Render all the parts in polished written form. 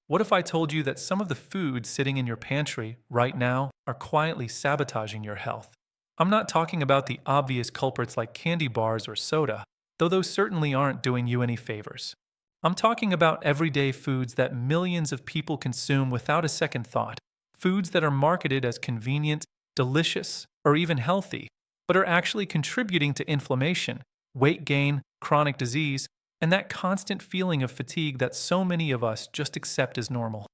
What if I told you that some of the foods sitting in your pantry right now are quietly sabotaging your health? I'm not talking about the obvious culprits like candy bars or soda, though those certainly aren't doing you any favors. I'm talking about everyday foods that millions of people consume without a second thought, foods that are marketed as convenient, delicious, or even healthy, but are actually contributing to inflammation, weight gain, chronic disease, and that constant feeling of fatigue that so many of us just accept as normal.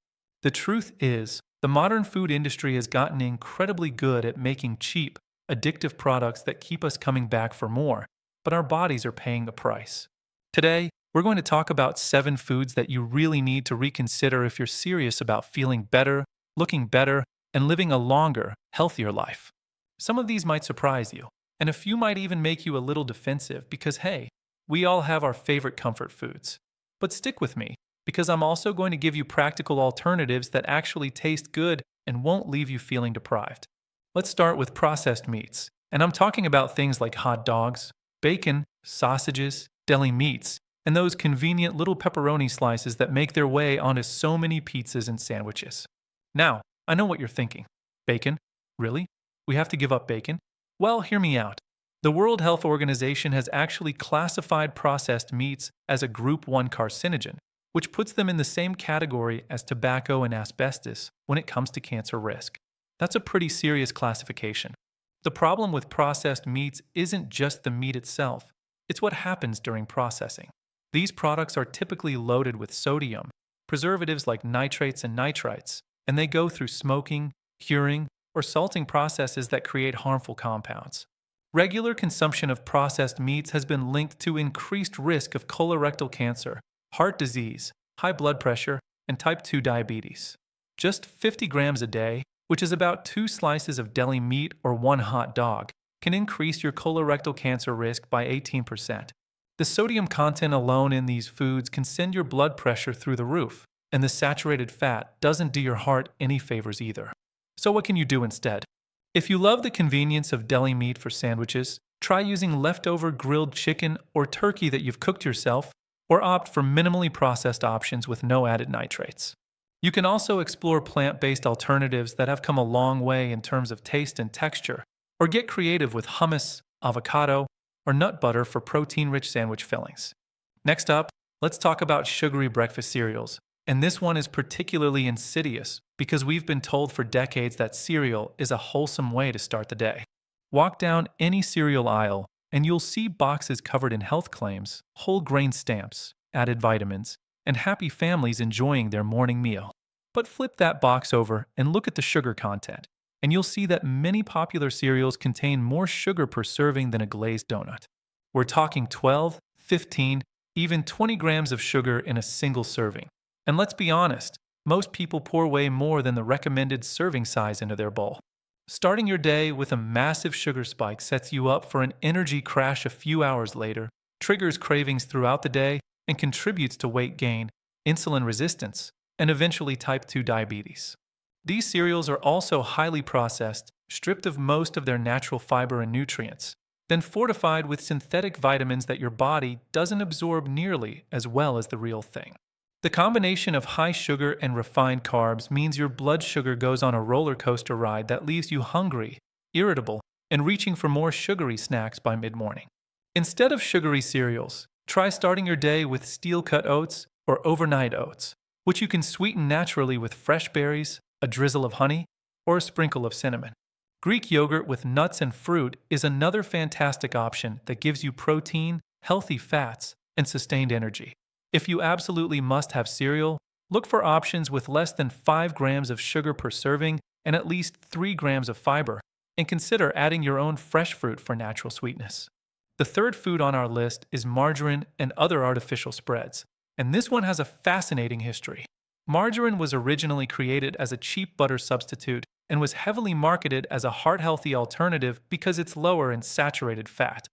The truth is, the modern food industry has gotten incredibly good at making cheap, addictive products that keep us coming back for more, but our bodies are paying the price. Today, we're going to talk about 7 foods that you really need to reconsider if you're serious about feeling better, looking better, and living a longer, healthier life. Some of these might surprise you, and a few might even make you a little defensive because, hey, we all have our favorite comfort foods. But stick with me, because I'm also going to give you practical alternatives that actually taste good and won't leave you feeling deprived. Let's start with processed meats, and I'm talking about things like hot dogs, bacon, sausages, deli meats, and those convenient little pepperoni slices that make their way onto so many pizzas and sandwiches. Now, I know what you're thinking. Bacon? Really? We have to give up bacon? Well, hear me out. The World Health Organization has actually classified processed meats as a Group 1 carcinogen, which puts them in the same category as tobacco and asbestos when it comes to cancer risk. That's a pretty serious classification. The problem with processed meats isn't just the meat itself, it's what happens during processing. These products are typically loaded with sodium, preservatives like nitrates and nitrites, and they go through smoking, curing, or salting processes that create harmful compounds. Regular consumption of processed meats has been linked to increased risk of colorectal cancer, heart disease, high blood pressure, and type 2 diabetes. Just 50 grams a day, which is about 2 slices of deli meat or 1 hot dog, can increase your colorectal cancer risk by 18%. The sodium content alone in these foods can send your blood pressure through the roof, and the saturated fat doesn't do your heart any favors either. So what can you do instead? If you love the convenience of deli meat for sandwiches, try using leftover grilled chicken or turkey that you've cooked yourself, or opt for minimally processed options with no added nitrates. You can also explore plant-based alternatives that have come a long way in terms of taste and texture, or get creative with hummus, avocado, or nut butter for protein-rich sandwich fillings. Next up, let's talk about sugary breakfast cereals. And this one is particularly insidious because we've been told for decades that cereal is a wholesome way to start the day. Walk down any cereal aisle and you'll see boxes covered in health claims, whole grain stamps, added vitamins, and happy families enjoying their morning meal. But flip that box over and look at the sugar content, and you'll see that many popular cereals contain more sugar per serving than a glazed donut. We're talking 12, 15, even 20 grams of sugar in a single serving. And let's be honest, most people pour way more than the recommended serving size into their bowl. Starting your day with a massive sugar spike sets you up for an energy crash a few hours later, triggers cravings throughout the day, and contributes to weight gain, insulin resistance, and eventually type 2 diabetes. These cereals are also highly processed, stripped of most of their natural fiber and nutrients, then fortified with synthetic vitamins that your body doesn't absorb nearly as well as the real thing. The combination of high sugar and refined carbs means your blood sugar goes on a roller coaster ride that leaves you hungry, irritable, and reaching for more sugary snacks by mid-morning. Instead of sugary cereals, try starting your day with steel-cut oats or overnight oats, which you can sweeten naturally with fresh berries, a drizzle of honey, or a sprinkle of cinnamon. Greek yogurt with nuts and fruit is another fantastic option that gives you protein, healthy fats, and sustained energy. If you absolutely must have cereal, look for options with less than 5 grams of sugar per serving and at least 3 grams of fiber, and consider adding your own fresh fruit for natural sweetness. The third food on our list is margarine and other artificial spreads, and this one has a fascinating history. Margarine was originally created as a cheap butter substitute and was heavily marketed as a heart-healthy alternative because it's lower in saturated fat.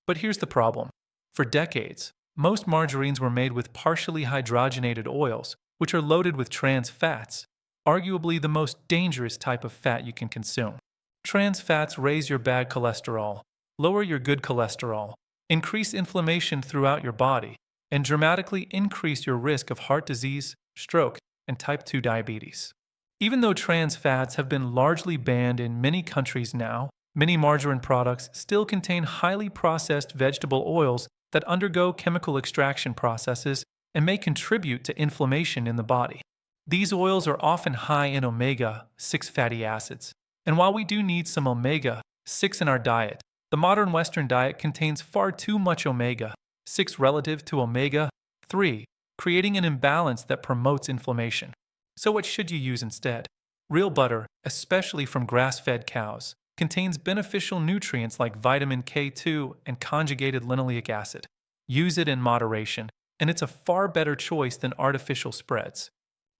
But here's the problem. For decades, most margarines were made with partially hydrogenated oils, which are loaded with trans fats, arguably the most dangerous type of fat you can consume. Trans fats raise your bad cholesterol, lower your good cholesterol, increase inflammation throughout your body, and dramatically increase your risk of heart disease, stroke, and type 2 diabetes. Even though trans fats have been largely banned in many countries now, many margarine products still contain highly processed vegetable oils that undergo chemical extraction processes and may contribute to inflammation in the body. These oils are often high in omega-6 fatty acids, and while we do need some omega-6 in our diet, the modern Western diet contains far too much omega-6 relative to omega-3, creating an imbalance that promotes inflammation. So what should you use instead? Real butter, especially from grass-fed cows, contains beneficial nutrients like vitamin K2 and conjugated linoleic acid. Use it in moderation, and it's a far better choice than artificial spreads.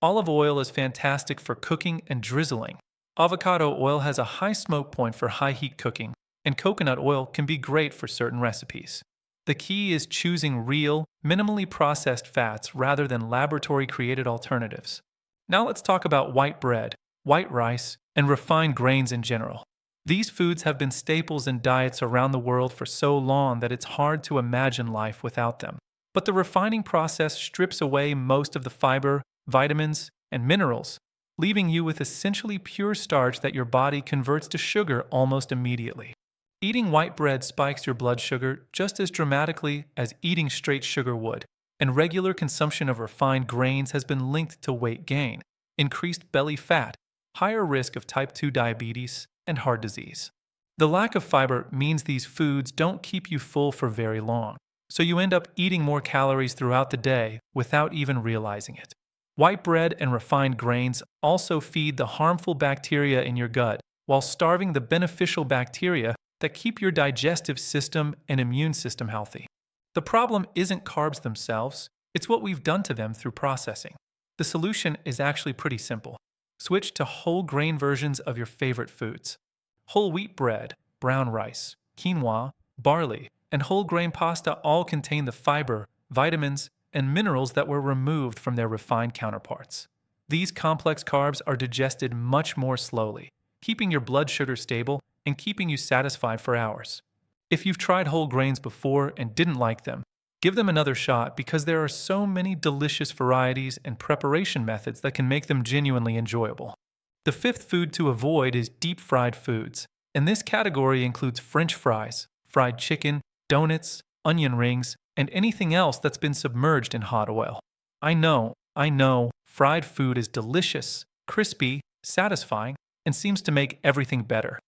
Olive oil is fantastic for cooking and drizzling. Avocado oil has a high smoke point for high heat cooking, and coconut oil can be great for certain recipes. The key is choosing real, minimally processed fats rather than laboratory-created alternatives. Now let's talk about white bread, white rice, and refined grains in general. These foods have been staples in diets around the world for so long that it's hard to imagine life without them. But the refining process strips away most of the fiber, vitamins, and minerals, leaving you with essentially pure starch that your body converts to sugar almost immediately. Eating white bread spikes your blood sugar just as dramatically as eating straight sugar would, and regular consumption of refined grains has been linked to weight gain, increased belly fat, higher risk of type 2 diabetes, and heart disease. The lack of fiber means these foods don't keep you full for very long, so you end up eating more calories throughout the day without even realizing it. White bread and refined grains also feed the harmful bacteria in your gut while starving the beneficial bacteria that keep your digestive system and immune system healthy. The problem isn't carbs themselves, it's what we've done to them through processing. The solution is actually pretty simple. Switch to whole grain versions of your favorite foods. Whole wheat bread, brown rice, quinoa, barley, and whole grain pasta all contain the fiber, vitamins, and minerals that were removed from their refined counterparts. These complex carbs are digested much more slowly, keeping your blood sugar stable and keeping you satisfied for hours. If you've tried whole grains before and didn't like them, give them another shot because there are so many delicious varieties and preparation methods that can make them genuinely enjoyable. The fifth food to avoid is deep-fried foods, and this category includes French fries, fried chicken, donuts, onion rings, and anything else that's been submerged in hot oil. I know, fried food is delicious, crispy, satisfying, and seems to make everything better.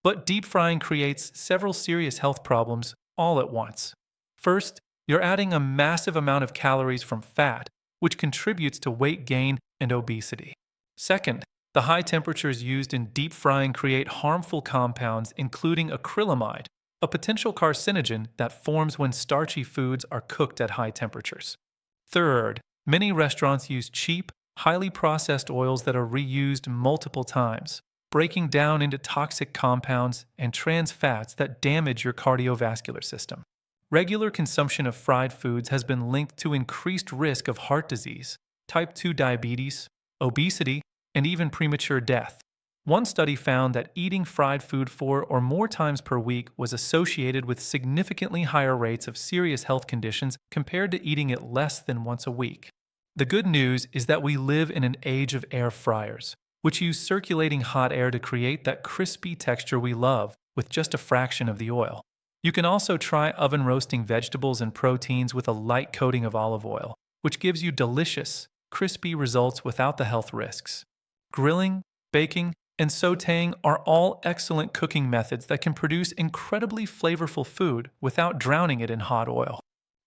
But deep frying creates several serious health problems all at once. First, you're adding a massive amount of calories from fat, which contributes to weight gain and obesity. Second, the high temperatures used in deep frying create harmful compounds including acrylamide, a potential carcinogen that forms when starchy foods are cooked at high temperatures. Third, many restaurants use cheap, highly processed oils that are reused multiple times, breaking down into toxic compounds and trans fats that damage your cardiovascular system. Regular consumption of fried foods has been linked to increased risk of heart disease, type 2 diabetes, obesity, and even premature death. One study found that eating fried food 4 or more times per week was associated with significantly higher rates of serious health conditions compared to eating it less than once a week. The good news is that we live in an age of air fryers, which use circulating hot air to create that crispy texture we love with just a fraction of the oil. You can also try oven roasting vegetables and proteins with a light coating of olive oil, which gives you delicious, crispy results without the health risks. Grilling, baking, and sautéing are all excellent cooking methods that can produce incredibly flavorful food without drowning it in hot oil.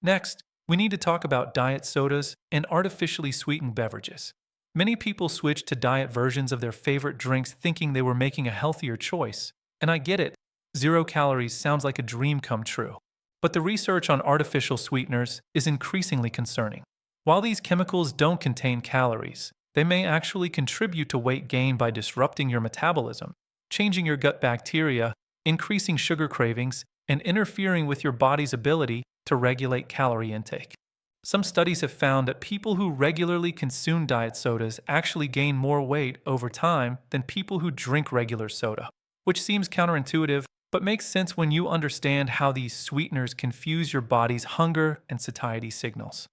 Next, we need to talk about diet sodas and artificially sweetened beverages. Many people switch to diet versions of their favorite drinks thinking they were making a healthier choice. And I get it, 0 calories sounds like a dream come true. But the research on artificial sweeteners is increasingly concerning. While these chemicals don't contain calories, they may actually contribute to weight gain by disrupting your metabolism, changing your gut bacteria, increasing sugar cravings, and interfering with your body's ability to regulate calorie intake. Some studies have found that people who regularly consume diet sodas actually gain more weight over time than people who drink regular soda, which seems counterintuitive but makes sense when you understand how these sweeteners confuse your body's hunger and satiety signals.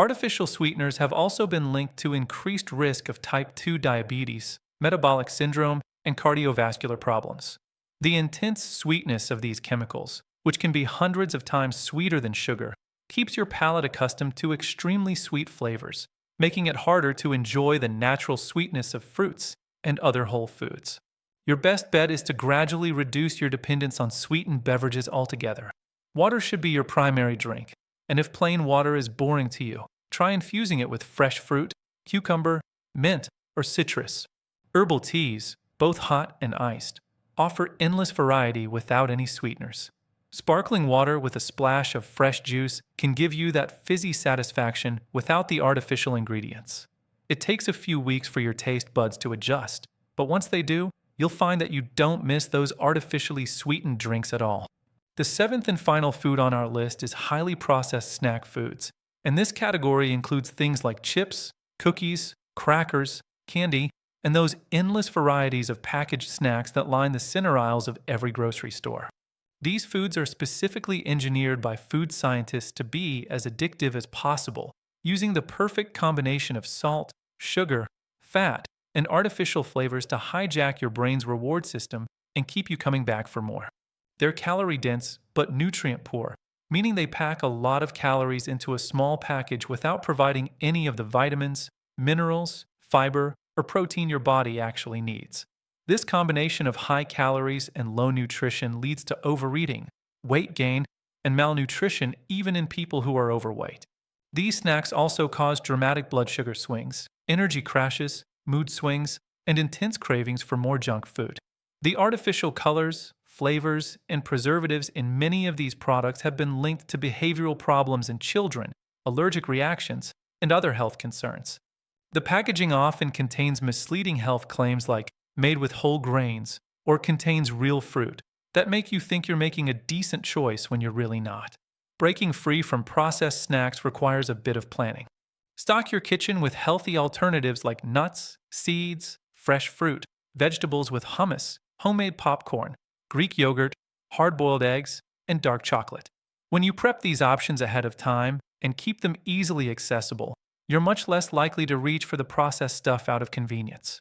Artificial sweeteners have also been linked to increased risk of type 2 diabetes, metabolic syndrome, and cardiovascular problems. The intense sweetness of these chemicals, which can be hundreds of times sweeter than sugar, keeps your palate accustomed to extremely sweet flavors, making it harder to enjoy the natural sweetness of fruits and other whole foods. Your best bet is to gradually reduce your dependence on sweetened beverages altogether. Water should be your primary drink, and if plain water is boring to you, try infusing it with fresh fruit, cucumber, mint, or citrus. Herbal teas, both hot and iced, offer endless variety without any sweeteners. Sparkling water with a splash of fresh juice can give you that fizzy satisfaction without the artificial ingredients. It takes a few weeks for your taste buds to adjust, but once they do, you'll find that you don't miss those artificially sweetened drinks at all. The seventh and final food on our list is highly processed snack foods, and this category includes things like chips, cookies, crackers, candy, and those endless varieties of packaged snacks that line the center aisles of every grocery store. These foods are specifically engineered by food scientists to be as addictive as possible, using the perfect combination of salt, sugar, fat, and artificial flavors to hijack your brain's reward system and keep you coming back for more. They're calorie-dense but nutrient-poor, meaning they pack a lot of calories into a small package without providing any of the vitamins, minerals, fiber, or protein your body actually needs. This combination of high calories and low nutrition leads to overeating, weight gain, and malnutrition even in people who are overweight. These snacks also cause dramatic blood sugar swings, energy crashes, mood swings, and intense cravings for more junk food. The artificial colors, flavors, and preservatives in many of these products have been linked to behavioral problems in children, allergic reactions, and other health concerns. The packaging often contains misleading health claims like made with whole grains or contains real fruit that make you think you're making a decent choice when you're really not. Breaking free from processed snacks requires a bit of planning. Stock your kitchen with healthy alternatives like nuts, seeds, fresh fruit, vegetables with hummus, homemade popcorn, Greek yogurt, hard-boiled eggs, and dark chocolate. When you prep these options ahead of time and keep them easily accessible, you're much less likely to reach for the processed stuff out of convenience.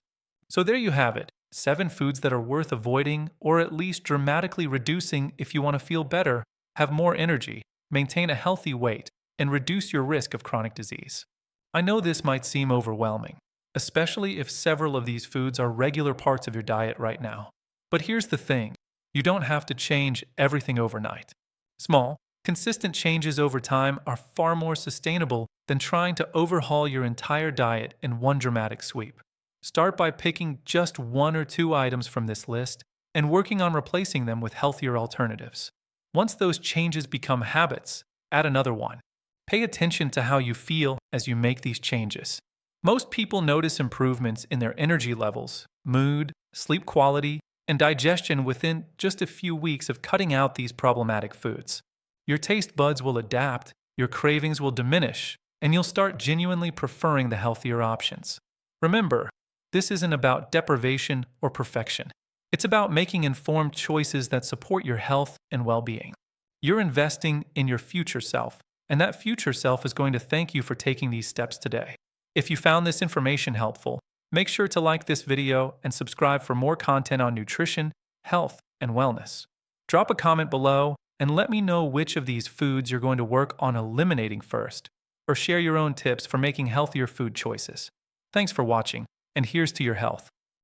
So there you have it, 7 foods that are worth avoiding or at least dramatically reducing if you want to feel better, have more energy, maintain a healthy weight, and reduce your risk of chronic disease. I know this might seem overwhelming, especially if several of these foods are regular parts of your diet right now. But here's the thing, you don't have to change everything overnight. Small, consistent changes over time are far more sustainable than trying to overhaul your entire diet in one dramatic sweep. Start by picking just 1 or 2 items from this list and working on replacing them with healthier alternatives. Once those changes become habits, add another one. Pay attention to how you feel as you make these changes. Most people notice improvements in their energy levels, mood, sleep quality, and digestion within just a few weeks of cutting out these problematic foods. Your taste buds will adapt, your cravings will diminish, and you'll start genuinely preferring the healthier options. Remember, this isn't about deprivation or perfection. It's about making informed choices that support your health and well-being. You're investing in your future self, and that future self is going to thank you for taking these steps today. If you found this information helpful, make sure to like this video and subscribe for more content on nutrition, health, and wellness. Drop a comment below and let me know which of these foods you're going to work on eliminating first, or share your own tips for making healthier food choices. Thanks for watching, and here's to your health.